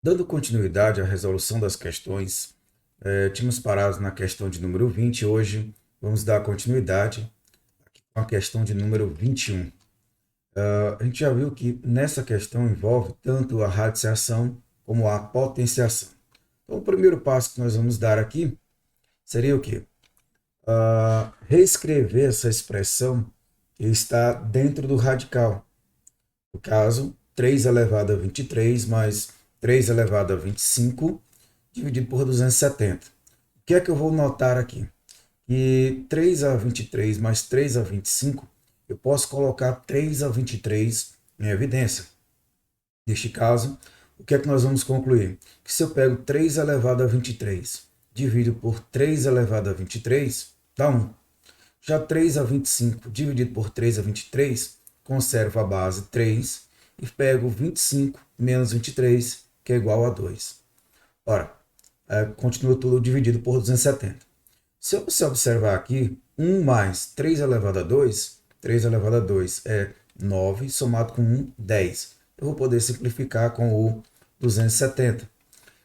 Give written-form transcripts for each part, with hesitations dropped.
Dando continuidade à resolução das questões, tínhamos parado na questão de número 20. Hoje vamos dar continuidade com a questão de número 21. A gente já viu que nessa questão envolve tanto a radiciação como a potenciação. Então, o primeiro passo que nós vamos dar aqui seria o quê? Reescrever essa expressão que está dentro do radical. No caso, 3 elevado a 23 mais 3 elevado a 25 dividido por 270. O que é que eu vou notar aqui? Que 3 a 23 mais 3 a 25, eu posso colocar 3 a 23 em evidência. Neste caso, o que é que nós vamos concluir? Que se eu pego 3 elevado a 23, divido por 3 elevado a 23, dá 1. Já 3 a 25 dividido por 3 a 23, conservo a base 3 e pego 25 menos 23, que é igual a 2. Ora, continua tudo dividido por 270. Se você observar aqui, 1 mais 3 elevado a 2, 3 elevado a 2 é 9, somado com 1, 10. Eu vou poder simplificar com o 270.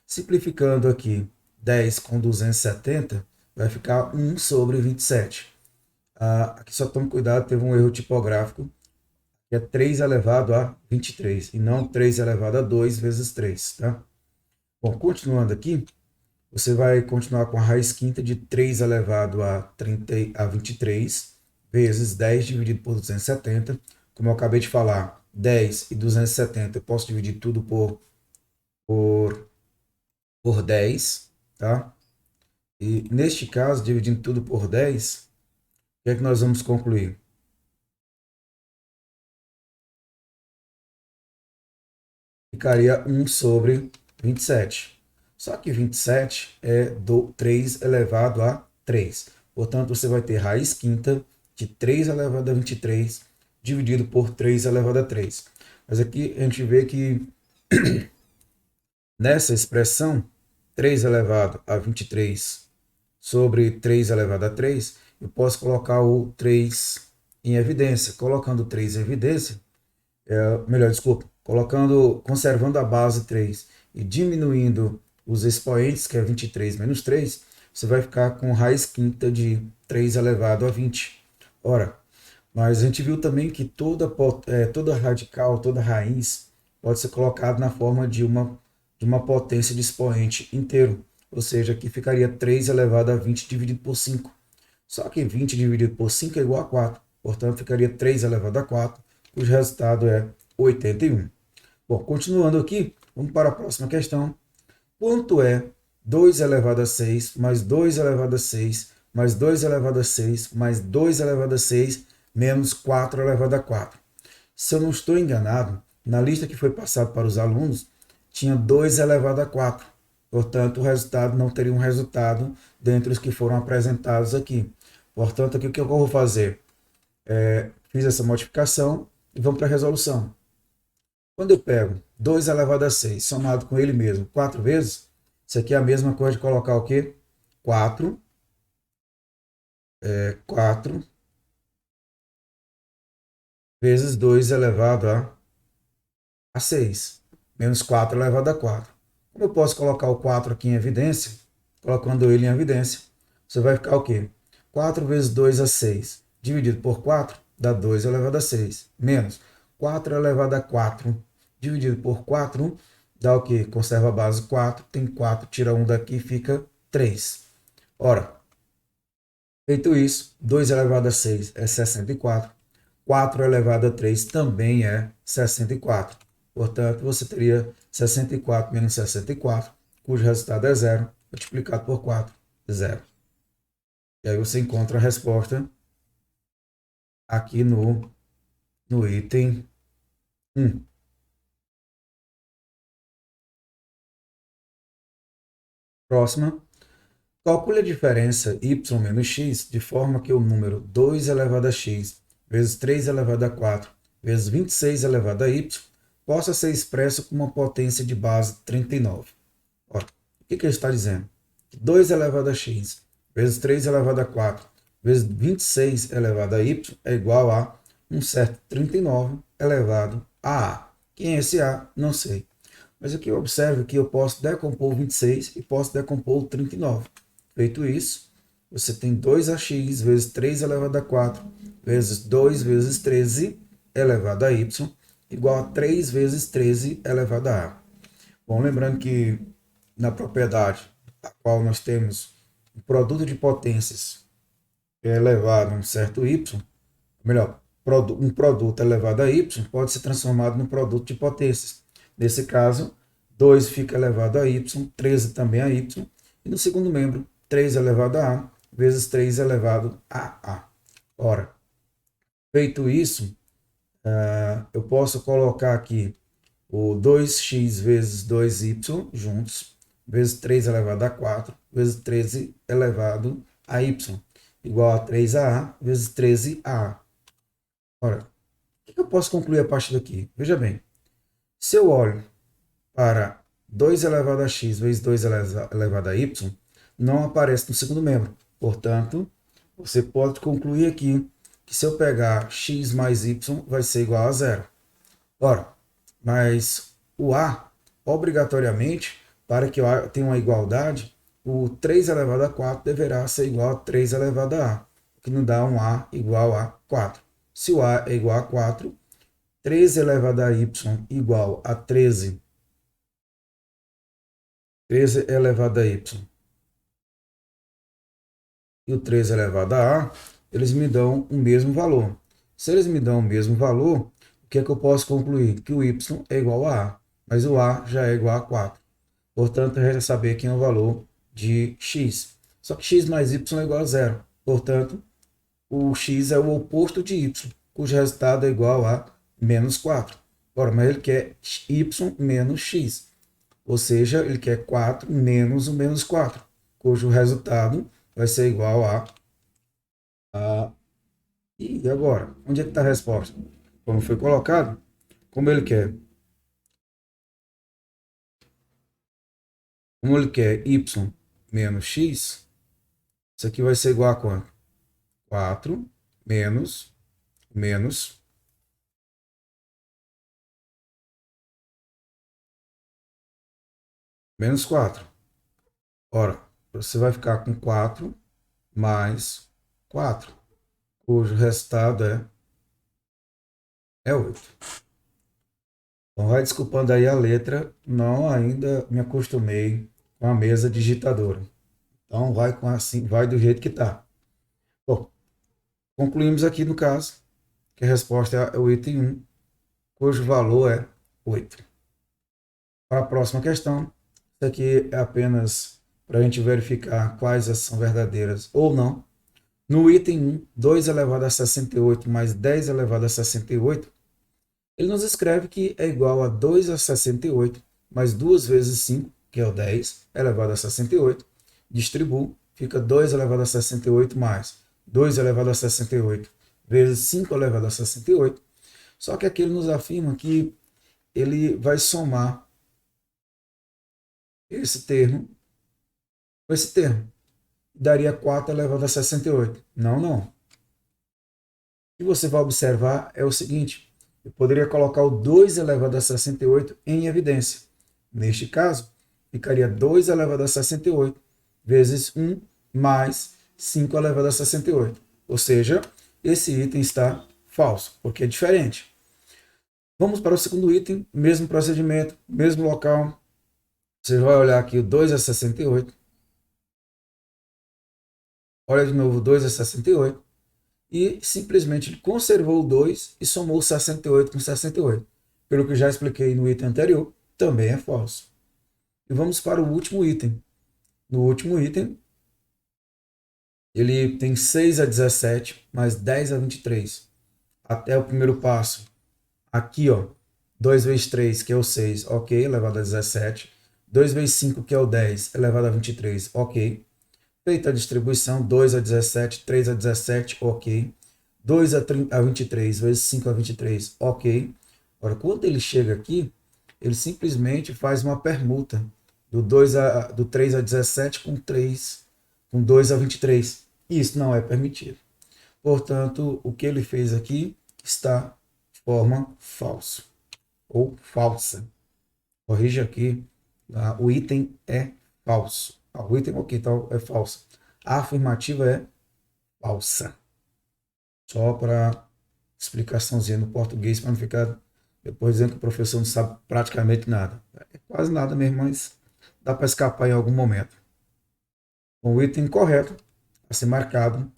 Simplificando aqui, 10 com 270 vai ficar 1 sobre 27. Aqui só tome cuidado, teve um erro tipográfico, que é 3 elevado a 23, e não 3 elevado a 2 vezes 3, tá? Bom, continuando aqui, você vai continuar com a raiz quinta de 3 elevado a 23 vezes 10 dividido por 270. Como eu acabei de falar, 10 e 270 eu posso dividir tudo por 10, tá? E neste caso, dividindo tudo por 10, o que é que nós vamos concluir? Ficaria 1 sobre 27. Só que 27 é do 3 elevado a 3. Portanto, você vai ter raiz quinta de 3 elevado a 23 dividido por 3 elevado a 3. Mas aqui a gente vê que nessa expressão, 3 elevado a 23 sobre 3 elevado a 3, eu posso colocar o 3 em evidência. Colocando 3 em evidência, conservando a base 3 e diminuindo os expoentes, que é 23 menos 3, você vai ficar com raiz quinta de 3 elevado a 20. Ora, mas a gente viu também que toda radical, toda raiz, pode ser colocada na forma de uma potência de expoente inteiro. Ou seja, aqui ficaria 3 elevado a 20 dividido por 5. Só que 20 dividido por 5 é igual a 4. Portanto, ficaria 3 elevado a 4, cujo resultado é 81. Bom, continuando aqui, vamos para a próxima questão. Quanto é 2 elevado a 6 mais 2 elevado a 6 mais 2 elevado a 6 mais 2 elevado a 6 menos 4 elevado a 4? Se eu não estou enganado, na lista que foi passada para os alunos, tinha 2 elevado a 4. Portanto, o resultado não teria um resultado dentre os que foram apresentados aqui. Portanto, aqui o que eu vou fazer? Fiz essa modificação e vamos para a resolução. Quando eu pego 2 elevado a 6 somado com ele mesmo 4 vezes, isso aqui é a mesma coisa de colocar o quê? 4 vezes 2 elevado a 6, menos 4 elevado a 4. Como eu posso colocar o 4 aqui em evidência, colocando ele em evidência, você vai ficar o quê? 4 vezes 2 a 6, dividido por 4, dá 2 elevado a 6, menos 4 elevado a 4, dividido por 4, dá o quê? Conserva a base 4, tem 4, tira 1 daqui, fica 3. Ora, feito isso, 2 elevado a 6 é 64, 4 elevado a 3 também é 64. Portanto, você teria 64 menos 64, cujo resultado é 0, multiplicado por 4, 0. E aí você encontra a resposta aqui no item 1. Próxima. Calcule a diferença y menos x de forma que o número 2 elevado a x vezes 3 elevado a 4 vezes 26 elevado a y possa ser expresso com uma potência de base 39. Ora, o que ele está dizendo? 2 elevado a x vezes 3 elevado a 4 vezes 26 elevado a y é igual a um certo 39 elevado a A. Quem é esse A? Não sei. Mas aqui observe que eu posso decompor o 26 e posso decompor o 39. Feito isso, você tem 2ax vezes 3 elevado a 4 vezes 2 vezes 13 elevado a y igual a 3 vezes 13 elevado a a. Bom, lembrando que na propriedade a qual nós temos o produto de potências elevado a um certo y, melhor, um produto elevado a y pode ser transformado num produto de potências. Nesse caso, 2 fica elevado a y, 13 também a y, e no segundo membro, 3 elevado a a vezes 3 elevado a a. Ora, feito isso, eu posso colocar aqui o 2x vezes 2y juntos, vezes 3 elevado a 4, vezes 13 elevado a y, igual a 3a vezes 13a. Ora, o que eu posso concluir a partir daqui? Veja bem, se eu olho para 2 elevado a x vezes 2 elevado a y, não aparece no segundo membro. Portanto, você pode concluir aqui que se eu pegar x mais y vai ser igual a zero. Ora, mas o a, obrigatoriamente, para que eu tenha uma igualdade, o 3 elevado a 4 deverá ser igual a 3 elevado a a, o que nos dá um a igual a 4. Se o a é igual a 4, 13 elevado a y igual a 13 elevado a y e o 13 elevado a a, eles me dão o mesmo valor. Se eles me dão o mesmo valor, o que é que eu posso concluir? Que o y é igual a a, mas o a já é igual a 4. Portanto, eu já saber quem é o valor de x. Só que x mais y é igual a zero. Portanto, o x é o oposto de y, cujo resultado é igual a menos 4. Ora, mas ele quer y menos x. Ou seja, ele quer 4 menos o menos 4, cujo resultado vai ser igual a... E agora? Onde é que está a resposta? Como foi colocado? Como ele quer? Como ele quer y menos x, isso aqui vai ser igual a quanto? 4 menos menos 4. Ora, você vai ficar com 4 mais 4, cujo resultado é 8. Então, vai desculpando aí a letra, não ainda me acostumei com a mesa digitadora. Então, vai com assim, vai do jeito que está. Bom, concluímos aqui no caso que a resposta é o item 1, cujo valor é 8. Para a próxima questão, isso aqui é apenas para a gente verificar quais são verdadeiras ou não. No item 1, 2 elevado a 68 mais 10 elevado a 68, ele nos escreve que é igual a 2 a 68 mais 2 vezes 5, que é o 10, elevado a 68. Distribuo, fica 2 elevado a 68 mais 2 elevado a 68 vezes 5 elevado a 68. Só que aqui ele nos afirma que ele vai somar esse termo com esse termo. Daria 4 elevado a 68. Não, não. O que você vai observar é o seguinte: eu poderia colocar o 2 elevado a 68 em evidência. Neste caso, ficaria 2 elevado a 68 vezes 1 mais 5 elevado a 68. Ou seja, esse item está falso, porque é diferente. Vamos para o segundo item, mesmo procedimento, mesmo local. Você vai olhar aqui o 2 a 68. Olha de novo o 2 a 68. E simplesmente ele conservou o 2 e somou 68 com 68. Pelo que já expliquei no item anterior, também é falso. E vamos para o último item. No último item, ele tem 6 a 17 mais 10 a 23. Até o primeiro passo. Aqui, ó, 2 vezes 3, que é o 6, ok, elevado a 17. 2 vezes 5, que é o 10, elevado a 23, ok. Feita a distribuição, 2 a 17, 3 a 17, ok. 2 a 23 vezes 5 a 23, ok. Agora, quando ele chega aqui, ele simplesmente faz uma permuta do 3 a 17 com 2 a 23. Isso não é permitido. Portanto, o que ele fez aqui está de forma falsa ou falsa. Corrige aqui. O item é falso. O item ok, então é falso. A afirmativa é falsa. Só para explicaçãozinha no português, para não ficar depois dizendo que o professor não sabe praticamente nada. É quase nada mesmo, mas dá para escapar em algum momento. O item correto a ser marcado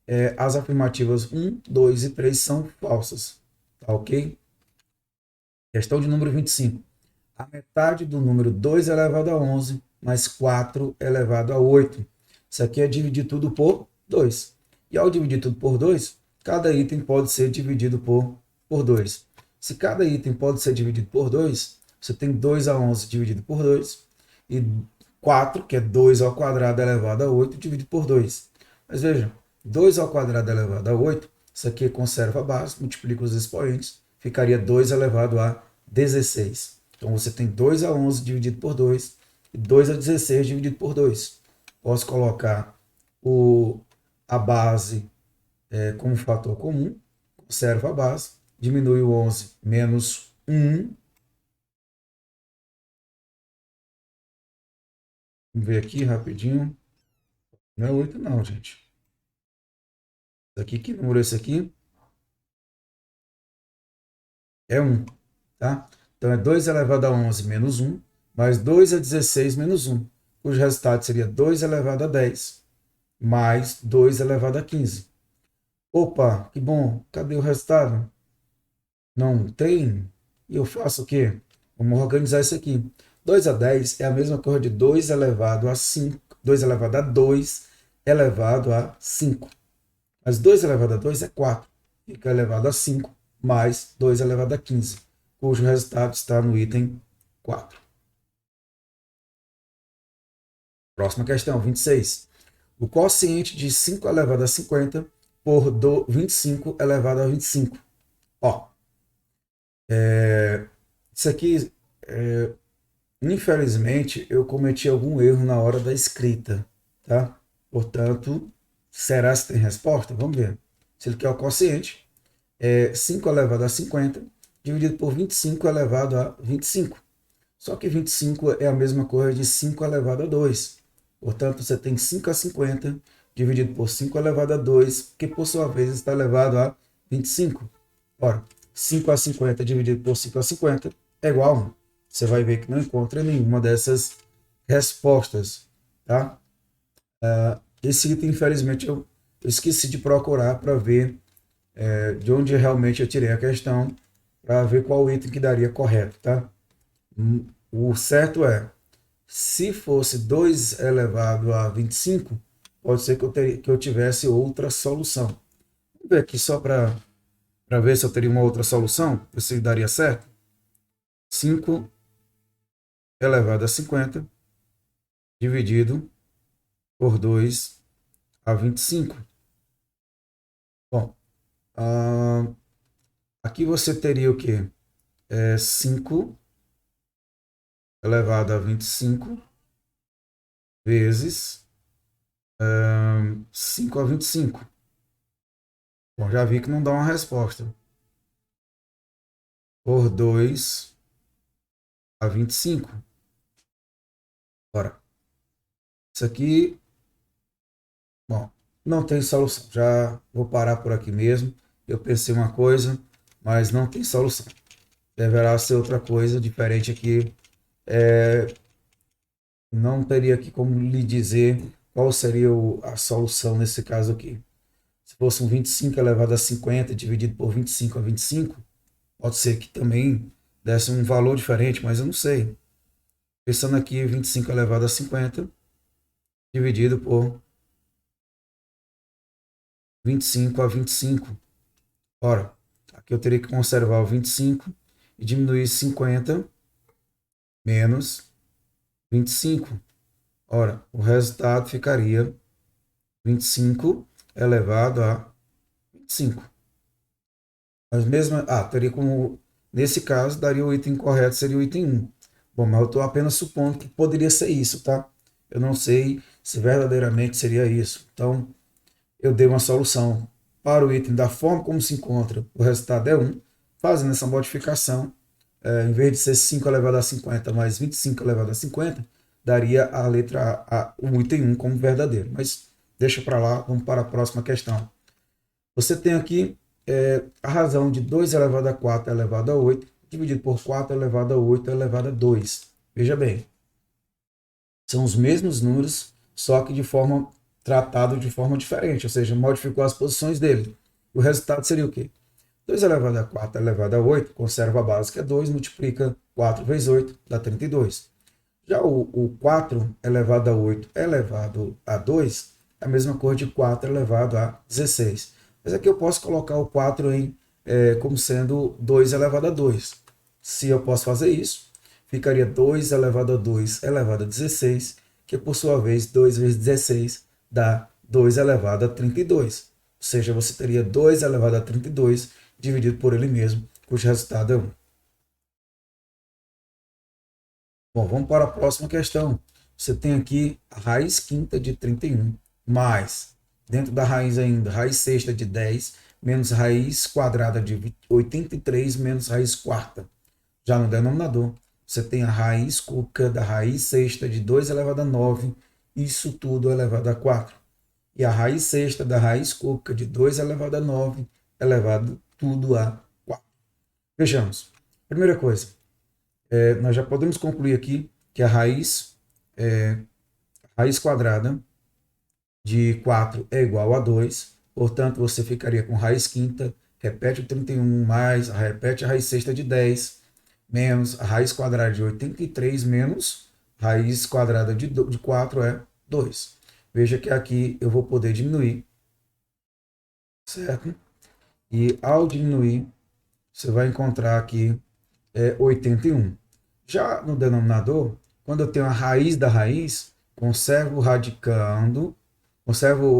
é as afirmativas 1, 2 e 3 são falsas. Tá ok? Questão de número 25. A metade do número 2 elevado a 11 mais 4 elevado a 8. Isso aqui é dividir tudo por 2. E ao dividir tudo por 2, cada item pode ser dividido por 2. Se cada item pode ser dividido por 2, você tem 2 a 11 dividido por 2 e 4, que é 2 ao quadrado elevado a 8, dividido por 2. Mas veja, 2 ao quadrado elevado a 8, isso aqui conserva a base, multiplica os expoentes, ficaria 2 elevado a 16. Então você tem 2 a 11 dividido por 2 e 2 a 16 dividido por 2. Posso colocar a base como fator comum, conservo a base, diminui o 11 menos 1. Vamos ver aqui rapidinho. Não é 8 não, gente. Isso aqui, que número é esse aqui? É 1, tá? Então é 2 elevado a 11 menos 1, mais 2 a 16 menos 1, cujo resultado seria 2 elevado a 10, mais 2 elevado a 15. Opa, que bom, cadê o resultado? Não tem? E eu faço o quê? Vamos organizar isso aqui. 2 a 10 é a mesma coisa de 2 elevado a 5, 2 elevado a 2 elevado a 5. Mas 2 elevado a 2 é 4. Fica elevado a 5 mais 2 elevado a 15, cujo resultado está no item 4. Próxima questão, 26. O quociente de 5 elevado a 50 por 25 elevado a 25. Ó, isso aqui, infelizmente, eu cometi algum erro na hora da escrita, tá? Portanto, será se tem resposta? Vamos ver. Se ele quer o quociente, é 5 elevado a 50 dividido por 25 elevado a 25. Só que 25 é a mesma coisa de 5 elevado a 2. Portanto, você tem 5 a 50 dividido por 5 elevado a 2, que por sua vez está elevado a 25. Ora, 5 a 50 dividido por 5 a 50 é igual a 1. Você vai ver que não encontra nenhuma dessas respostas. Tá? Esse item, infelizmente, eu esqueci de procurar para ver de onde realmente eu tirei a questão, para ver qual item que daria correto. Tá? O certo é, se fosse 2 elevado a 25, pode ser que eu tivesse outra solução. Vamos ver aqui só para ver se eu teria uma outra solução, se daria certo. 5 elevado a 50 dividido por 2 a 25. Bom, aqui você teria o quê? 5 elevado a 25 vezes 5 a 25. Bom, já vi que não dá uma resposta. Por 2 a 25. Ora, isso aqui, bom, não tem solução. Já vou parar por aqui mesmo. Eu pensei uma coisa, mas não tem solução. Deverá ser outra coisa diferente aqui. Não teria aqui como lhe dizer qual seria a solução nesse caso aqui. Se fosse um 25 elevado a 50 dividido por 25 a 25, pode ser que também desse um valor diferente, mas eu não sei. Pensando aqui, 25 elevado a 50 dividido por 25 a 25. Ora, aqui eu teria que conservar o 25 e diminuir 50 menos 25. Ora, o resultado ficaria 25 elevado a 25. Mas mesmo, teria como, nesse caso, daria o item correto, seria o item 1. Bom, mas eu estou apenas supondo que poderia ser isso, tá? Eu não sei se verdadeiramente seria isso. Então, eu dei uma solução para o item da forma como se encontra. O resultado é 1. Fazendo essa modificação, em vez de ser 5 elevado a 50 mais 25 elevado a 50, daria a letra A, o item 1 como verdadeiro. Mas deixa para lá, vamos para a próxima questão. Você tem aqui a razão de 2 elevado a 4 elevado a 8, dividido por 4 elevado a 8 elevado a 2. Veja bem, são os mesmos números, só que tratado de forma diferente, ou seja, modificou as posições dele. O resultado seria o quê? 2 elevado a 4 elevado a 8, conserva a base que é 2, multiplica 4 vezes 8, dá 32. Já o 4 elevado a 8 elevado a 2 é a mesma coisa de 4 elevado a 16. Mas aqui eu posso colocar o 4 como sendo 2 elevado a 2. Se eu posso fazer isso, ficaria 2 elevado a 2 elevado a 16, que por sua vez 2 vezes 16 dá 2 elevado a 32. Ou seja, você teria 2 elevado a 32 dividido por ele mesmo, cujo resultado é 1. Bom, vamos para a próxima questão. Você tem aqui a raiz quinta de 31, mais, dentro da raiz ainda, raiz sexta de 10, menos raiz quadrada de 83, menos raiz quarta. Já no denominador, você tem a raiz cúbica da raiz sexta de 2 elevado a 9, isso tudo elevado a 4. E a raiz sexta da raiz cúbica de 2 elevado a 9, elevado tudo a 4. Vejamos. Primeira coisa, nós já podemos concluir aqui que a raiz quadrada de 4 é igual a 2, portanto, você ficaria com raiz quinta, repete o 31, mais, repete a raiz sexta de 10, menos a raiz quadrada de 83, menos raiz quadrada de 4 é 2. Veja que aqui eu vou poder diminuir, certo? E ao diminuir, você vai encontrar aqui 81. Já no denominador, quando eu tenho a raiz da raiz, conservo o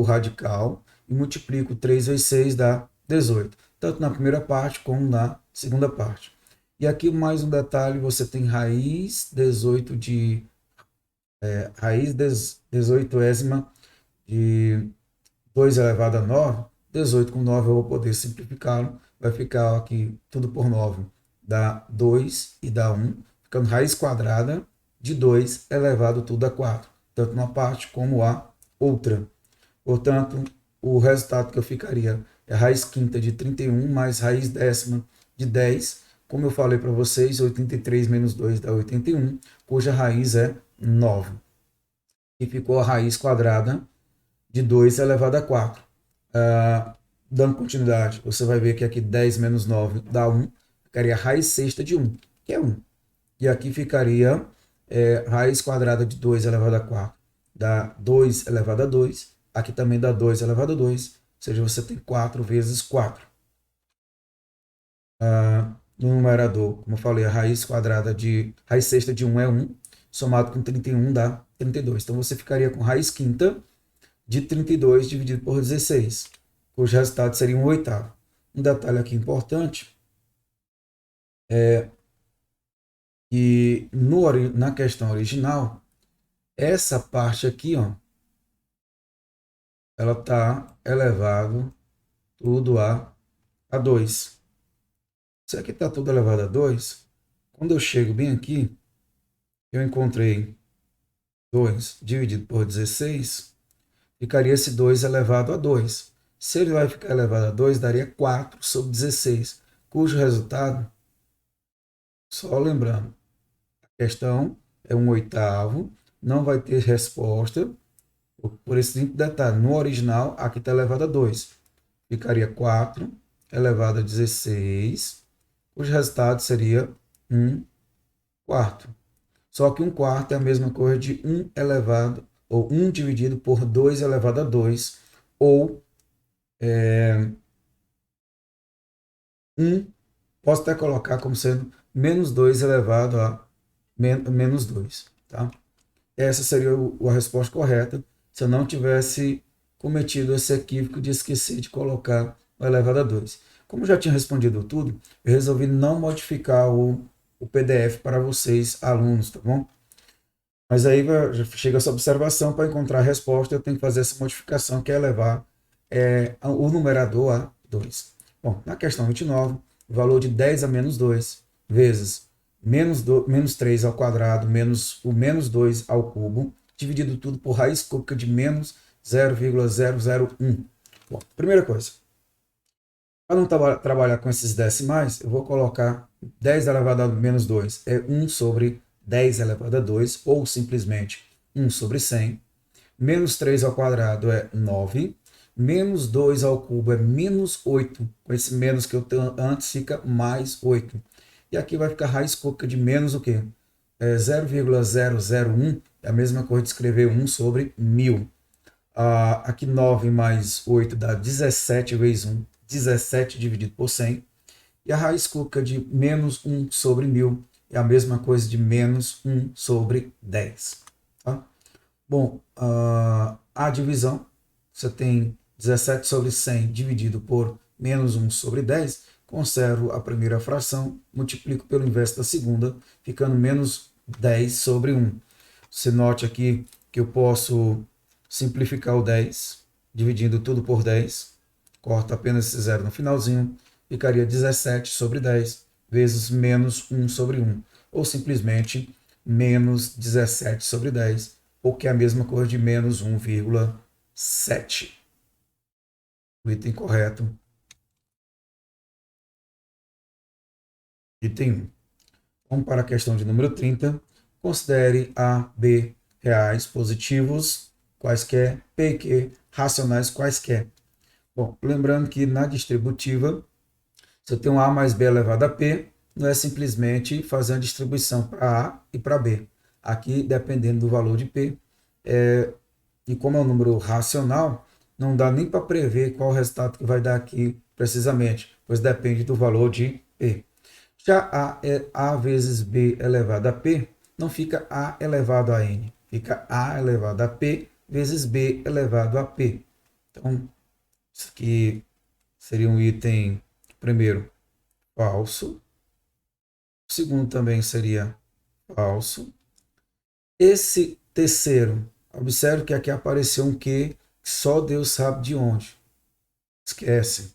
radical e multiplico 3 vezes 6 dá 18. Tanto na primeira parte como na segunda parte. E aqui mais um detalhe, você tem raiz 18 raiz 18ª de 2 elevado a 9, 18 com 9 eu vou poder simplificá-lo, vai ficar aqui tudo por 9, dá 2 e dá 1, ficando raiz quadrada de 2 elevado tudo a 4, tanto uma parte como a outra. Portanto, o resultado que eu ficaria é raiz quinta de 31 mais raiz décima de 10, como eu falei para vocês, 83 menos 2 dá 81, cuja raiz é 9. E ficou a raiz quadrada de 2 elevado a 4. Dando continuidade, você vai ver que aqui 10 menos 9 dá 1, ficaria a raiz sexta de 1, que é 1. E aqui ficaria raiz quadrada de 2 elevado a 4, dá 2 elevado a 2, aqui também dá 2 elevado a 2, ou seja, você tem 4 vezes 4. No numerador, como eu falei, a raiz sexta de 1 é 1, somado com 31 dá 32. Então você ficaria com raiz quinta de 32 dividido por 16, cujo resultado seria 1/8. Um detalhe aqui importante é que na questão original, essa parte aqui, ó, ela está elevado tudo a 2. Isso aqui está tudo elevado a 2. Quando eu chego bem aqui, eu encontrei 2 dividido por 16, ficaria esse 2 elevado a 2. Se ele vai ficar elevado a 2, daria 4 sobre 16, cujo resultado, só lembrando, a questão é 1/8, não vai ter resposta, por esse simples detalhe. No original, aqui está elevado a 2. Ficaria 4 elevado a 16, cujo resultado seria 1/4. Só que 1/4 é a mesma coisa de 1 elevado, ou 1 dividido por 2 elevado a 2, ou 1, posso até colocar como sendo menos 2 elevado a menos 2. Tá? Essa seria a resposta correta, se eu não tivesse cometido esse equívoco de esquecer de colocar o elevado a 2. Como eu já tinha respondido tudo, eu resolvi não modificar o PDF para vocês, alunos, tá bom? Mas aí chega essa observação, para encontrar a resposta, eu tenho que fazer essa modificação, que é elevar o numerador a 2. Bom, na questão 29, o valor de 10 a menos 2 vezes menos 3 ao quadrado, menos o menos 2 ao cubo, dividido tudo por raiz cúbica de menos 0,001. Bom, primeira coisa, para não trabalhar com esses decimais, eu vou colocar 10 elevado a menos 2 é 1 sobre 10 elevado a 2, ou simplesmente 1 sobre 100. Menos 3 ao quadrado é 9. Menos 2 ao cubo é menos 8. Com esse menos que eu tenho antes, fica mais 8. E aqui vai ficar raiz cúbica de menos o quê? 0,001 é a mesma coisa de escrever 1 sobre 1000. Aqui 9 mais 8 dá 17 vezes 1, 17 dividido por 100. E a raiz cúbica de menos 1 sobre 1000 é a mesma coisa de menos 1 sobre 10. Tá? Bom, a divisão, você tem 17 sobre 100 dividido por menos 1 sobre 10, conservo a primeira fração, multiplico pelo inverso da segunda, ficando menos 10 sobre 1. Você note aqui que eu posso simplificar o 10, dividindo tudo por 10, corto apenas esse zero no finalzinho, ficaria 17 sobre 10 vezes menos 1 sobre 1, ou simplesmente menos 17 sobre 10, ou que é a mesma coisa de menos 1,7. O item correto. Item 1. Vamos para a questão de número 30. Considere A, B reais positivos, quaisquer, P e Q racionais, quaisquer. Bom, lembrando que na distributiva, se eu tenho A mais B elevado a P, não é simplesmente fazer uma distribuição para A e para B. Aqui, dependendo do valor de P, e como é um número racional, não dá nem para prever qual o resultado que vai dar aqui precisamente, pois depende do valor de P. Já A é A vezes B elevado a P, não fica A elevado a N, fica A elevado a P vezes B elevado a P. Então, isso aqui seria um item, primeiro, falso. O segundo também seria falso. Esse terceiro, observe que aqui apareceu um Q, que só Deus sabe de onde. Esquece.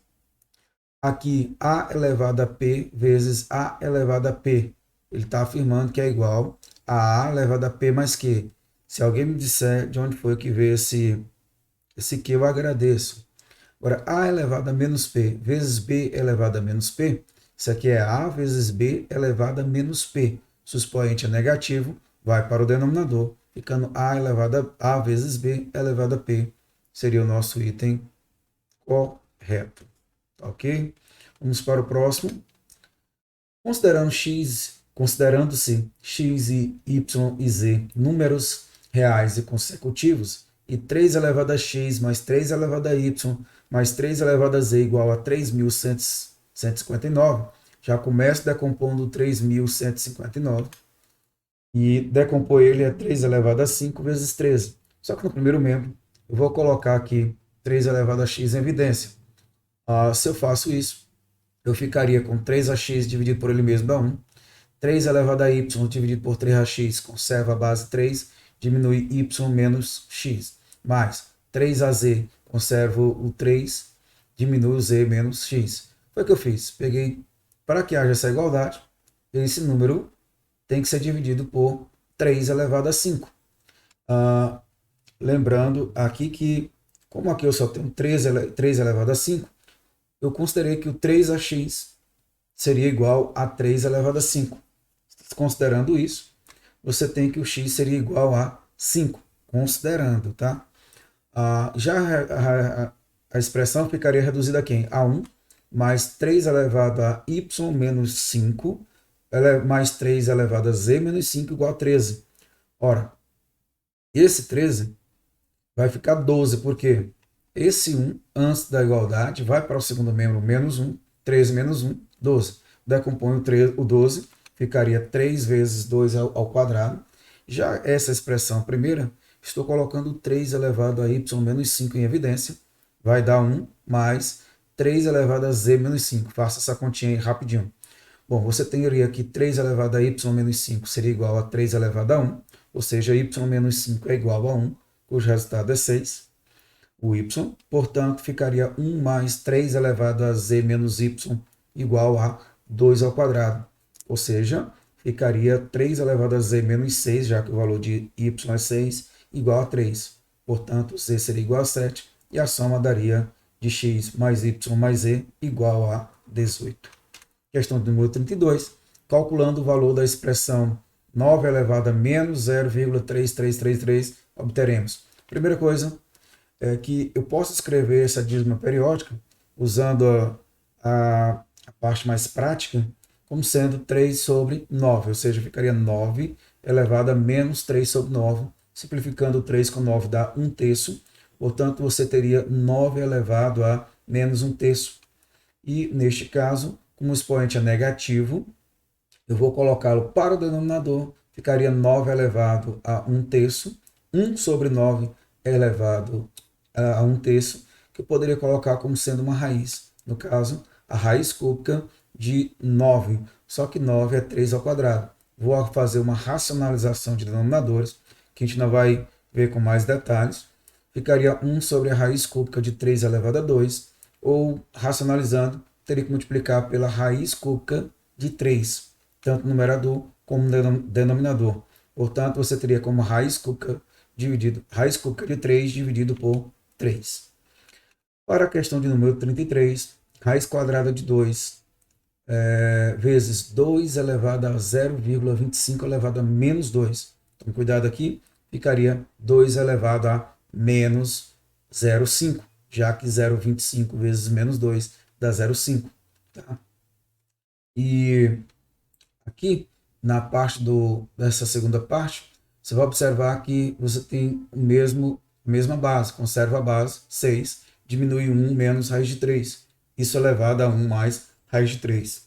Aqui, A elevado a P vezes A elevado a P. Ele está afirmando que é igual a A elevado a P mais Q. Se alguém me disser de onde foi que veio esse Q, eu agradeço. Agora, A elevado a menos P vezes B elevado a menos P, isso aqui é A vezes B elevado a menos P. Se o expoente é negativo, vai para o denominador, ficando A elevado a vezes B elevado a P. Seria o nosso item correto. Ok? Vamos para o próximo. Considerando-se x e y e z números reais e consecutivos, e 3 elevado a x mais 3 elevado a y mais 3 elevado a z igual a 3.159, já começo decompondo 3.159 e decompor ele a 3 elevado a 5 vezes 13. Só que no primeiro membro eu vou colocar aqui 3 elevado a x em evidência. Se eu faço isso, eu ficaria com 3ax dividido por ele mesmo dá 1. 3 elevado a y dividido por 3ax, conserva a base 3, diminui y menos x. Mais 3az, conservo o 3, diminui o z menos x. Foi o que eu fiz. Peguei, para que haja essa igualdade, esse número tem que ser dividido por 3 elevado a 5. Lembrando aqui que, como aqui eu só tenho 3 elevado a 5, eu considerei que o 3ax seria igual a 3 elevado a 5. Considerando isso, você tem que o x seria igual a 5, considerando, tá? Já a expressão ficaria reduzida a quem? A 1 mais 3 elevado a y menos 5, mais 3 elevado a z menos 5 igual a 13. Ora, esse 13 vai ficar 12, porque esse 1, antes da igualdade, vai para o segundo membro, menos 1, 13 menos 1, 12. Decompõe o 12, ficaria 3 vezes 2 ao quadrado. Já essa expressão primeira, estou colocando 3 elevado a y menos 5 em evidência, vai dar 1 mais 3 elevado a z menos 5. Faça essa continha aí rapidinho. Bom, você teria aqui 3 elevado a y menos 5 seria igual a 3 elevado a 1, ou seja, y menos 5 é igual a 1, cujo resultado é 6. O y, portanto, ficaria 1 mais 3 elevado a z menos y igual a 2 ao quadrado. Ou seja, ficaria 3 elevado a z menos 6, já que o valor de y é 6, igual a 3. Portanto, z seria igual a 7 e a soma daria de x mais y mais z igual a 18. Questão de número 32. Calculando o valor da expressão 9 elevado a menos 0,3333, obteremos. Primeira coisa é que eu posso escrever essa dízima periódica usando a parte mais prática como sendo 3 sobre 9, ou seja, ficaria 9 elevado a menos 3 sobre 9, simplificando 3 com 9 dá 1/3, portanto você teria 9 elevado a menos 1/3. E neste caso, como o expoente é negativo, eu vou colocá-lo para o denominador, ficaria 9 elevado a 1/3, 1 sobre 9 elevado a 1/3, que eu poderia colocar como sendo uma raiz. No caso, a raiz cúbica de 9, só que 9 é 3 ao quadrado. Vou fazer uma racionalização de denominadores, que a gente não vai ver com mais detalhes. Ficaria 1 sobre a raiz cúbica de 3 elevado a 2, ou, racionalizando, teria que multiplicar pela raiz cúbica de 3, tanto numerador como denominador. Portanto, você teria como raiz cúbica de 3 dividido por 3. Para a questão de número 33, raiz quadrada de 2 vezes 2 elevado a 0,25 elevado a menos 2. Então, cuidado aqui, ficaria 2 elevado a menos 0,5, já que 0,25 vezes menos 2 dá 0,5. Tá? E aqui, na parte dessa segunda parte, você vai observar que você tem a mesma base, conserva a base, 6, diminui 1 menos raiz de 3. Isso elevado a 1 mais raiz de 3.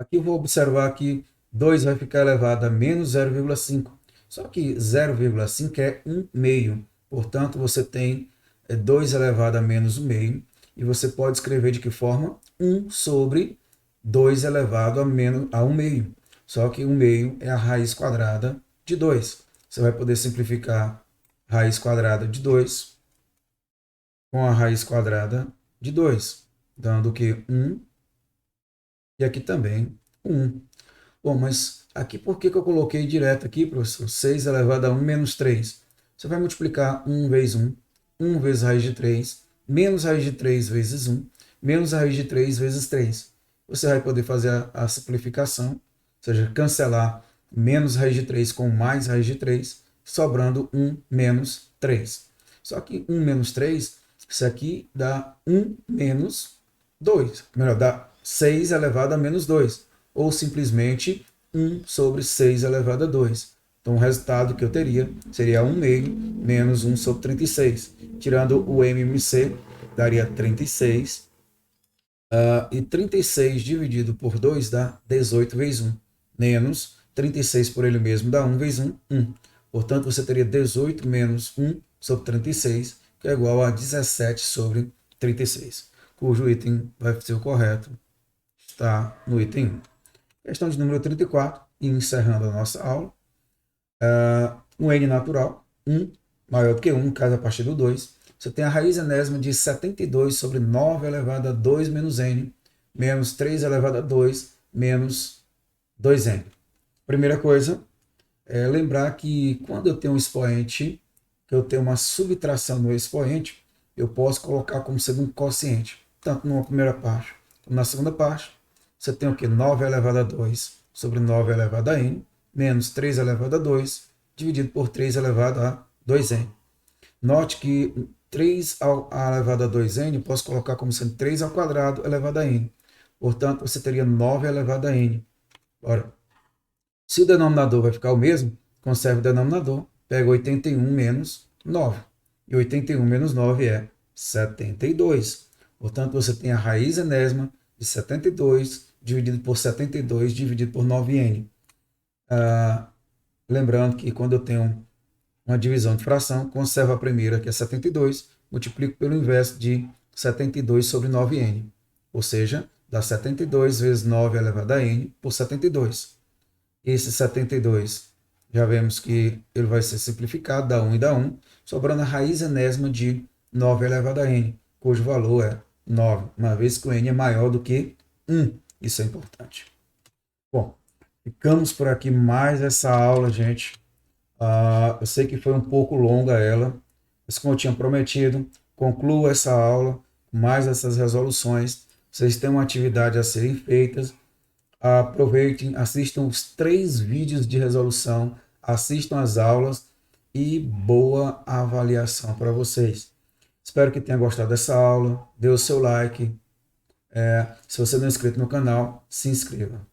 Aqui eu vou observar que 2 vai ficar elevado a menos 0,5. Só que 0,5 é 1 meio. Portanto, você tem 2 elevado a menos 1 meio. E você pode escrever de que forma? 1 sobre 2 elevado a 1 meio. Só que 1 meio é a raiz quadrada de 2. Você vai poder simplificar raiz quadrada de 2 com a raiz quadrada de 2, dando o que? 1. E aqui também 1. Bom, mas aqui por que eu coloquei direto aqui, professor? 6 elevado a 1 menos 3. Você vai multiplicar 1 vezes 1, 1 vezes raiz de 3, menos raiz de 3 vezes 1, menos raiz de 3 vezes 3. Você vai poder fazer a simplificação, ou seja, cancelar menos raiz de 3 com mais raiz de 3, sobrando 1 menos 3. Só que 1 menos 3, isso aqui dá 1 menos 2. Melhor, dá 6 elevado a menos 2. Ou simplesmente 1 sobre 6 elevado a 2. Então o resultado que eu teria seria 1 meio menos 1 sobre 36. Tirando o MMC, daria 36. E 36 dividido por 2 dá 18 vezes 1. Menos 36 por ele mesmo dá 1 vezes 1, 1. Portanto, você teria 18 menos 1 sobre 36, que é igual a 17 sobre 36. Cujo item vai ser o correto. Está no item 1. Questão de número 34, e encerrando a nossa aula. Um N natural, 1 maior do que 1, no caso a partir do 2. Você tem a raiz enésima de 72 sobre 9 elevado a 2 menos N, menos 3 elevado a 2, menos 2N. Primeira coisa, é lembrar que quando eu tenho um expoente, que eu tenho uma subtração no expoente, eu posso colocar como sendo um quociente, tanto numa primeira parte como na segunda parte. Você tem o que? 9 elevado a 2 sobre 9 elevado a n, menos 3 elevado a 2, dividido por 3 elevado a 2n. Note que 3 elevado a 2n, eu posso colocar como sendo 3 ao quadrado elevado a n. Portanto, você teria 9 elevado a n. Ora, se o denominador vai ficar o mesmo, conserve o denominador, pega 81 menos 9. E 81 menos 9 é 72. Portanto, você tem a raiz enésima de 72 dividido por 72 dividido por 9n. Lembrando que quando eu tenho uma divisão de fração, conservo a primeira, que é 72, multiplico pelo inverso de 72 sobre 9n. Ou seja, dá 72 vezes 9 elevado a n por 72. Esse 72, já vemos que ele vai ser simplificado, dá 1 e dá 1, sobrando a raiz enésima de 9 elevado a n, cujo valor é 9, uma vez que o n é maior do que 1. Isso é importante. Bom, ficamos por aqui mais essa aula, gente. Eu sei que foi um pouco longa ela, mas como eu tinha prometido, concluo essa aula, mais essas resoluções. Vocês têm uma atividade a serem feitas. Aproveitem, assistam os 3 vídeos de resolução, assistam as aulas e boa avaliação para vocês. Espero que tenha gostado dessa aula. Dê o seu like. Se você não é inscrito no canal, se inscreva.